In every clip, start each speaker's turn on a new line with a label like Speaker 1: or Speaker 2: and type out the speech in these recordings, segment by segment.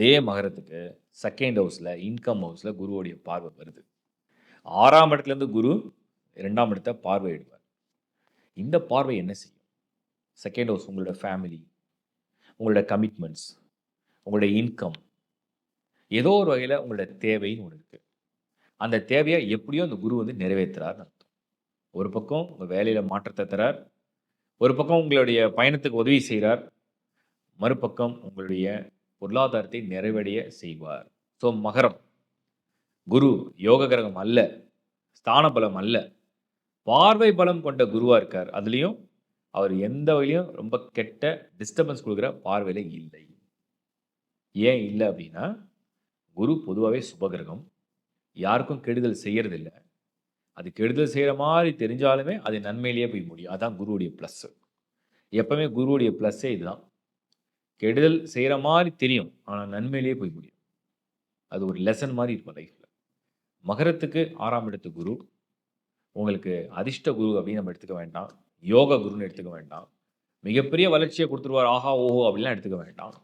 Speaker 1: அதே மகரத்துக்கு செகண்ட் ஹவுஸ்ல, இன்கம் ஹவுஸ்ல குருவுடைய பார்வை வருது. 6ஆம் இடத்துலேருந்து குரு 2ஆம் இடத்த பார்வையிடுவார். இந்த பார்வை என்ன செய்யும்? செகண்ட் ஹவுஸ் உங்களோட ஃபேமிலி, உங்களோட கமிட்மெண்ட்ஸ், உங்களுடைய இன்கம், ஏதோ ஒரு வகையில உங்களோட தேவைன்னு ஒண்ணு இருக்கு. அந்த தேவைய எப்படியோ அந்த குரு வந்து நிறைவேத்துறார்ன்னு அர்த்தம். ஒரு பக்கம் உங்க வேலையில மாற்றத்த தரார். ஒரு பக்கம் உங்களுடைய பயணத்துக்கு உதவி செய்றார். மறுபக்கம் உங்களுடைய பொருளாதாரத்தை நிறைவடைய செய்வார். ஸோ மகரம், குரு யோக கிரகம் அல்ல, ஸ்தான பலம் அல்ல. பார்வை பலம் கொண்ட குருவா இருக்கார். அதுலயும் அவர் எந்த வகையிலயும் ரொம்ப கெட்ட டிஸ்டர்பன்ஸ் குடுக்குற பார்வையில இல்லை. ஏன் இல்ல அப்டின்னா, குரு பொதுவாவே சுபகிரகம். யாருக்கும் கெடுதல் செய்யறதில்ல. அது கெடுதல் செய்ற மாரி தெரிஞ்சாலுமே, அது நன்மையிலேயே போய் முடியும். அதான் குருவுடைய பிளஸ். எப்பவுமே குருவுடைய பிளஸ்ஸே இதுதான். கெடுதல் செய்ற மாரி தெரியும். ஆனா நன்மையிலேயே போய் முடியும். அது ஒரு லெசன் மாரி இருக்கும் லைஃப்ல. மகரத்துக்கு 6ஆம் இடத்து குரு, உங்களுக்கு அதிர்ஷ்ட குரு அப்படின்னு நம்ம எடுத்துக்க வேண்டாம். யோக குருன்னு எடுத்துக்க வேண்டாம். மிகப்பெரிய வளர்ச்சிய குடுத்துருவார். ஆஹா! ஓஹோ! அப்படிலாம் எடுத்துக்க வேண்டாம்.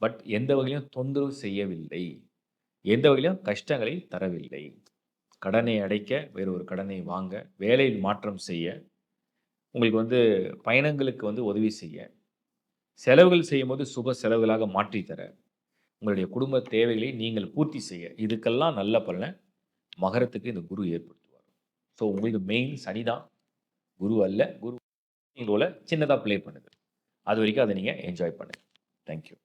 Speaker 1: பட் எந்த வகையிலும் தொந்தரவு செய்யவில்லை. எந்த வகையிலும் கஷ்டங்களை தரவில்லை. கடனை அடைக்க, வேறு ஒரு கடனை வாங்க, வேலையில் மாற்றம் செய்ய, உங்களுக்கு வந்து பயணங்களுக்கு வந்து உதவி செய்ய, செலவுகள் செய்யும்போது சுப செலவுகளாக மாற்றி தர, உங்களுடைய குடும்ப தேவைகளை நீங்கள் பூர்த்தி செய்ய, இதுக்கெல்லாம் நல்ல பலன மகரத்துக்கு இந்த குரு ஏற்படுத்துவார். ஸோ உங்களுக்கு மெயின் சனி தான். குரு அல்ல. குரு ரோல சின்னதா ப்ளே பண்ணுது. அதுவரைக்கும் அத நீங்க என்ஜாய் பண்ணுங்க. Thank you.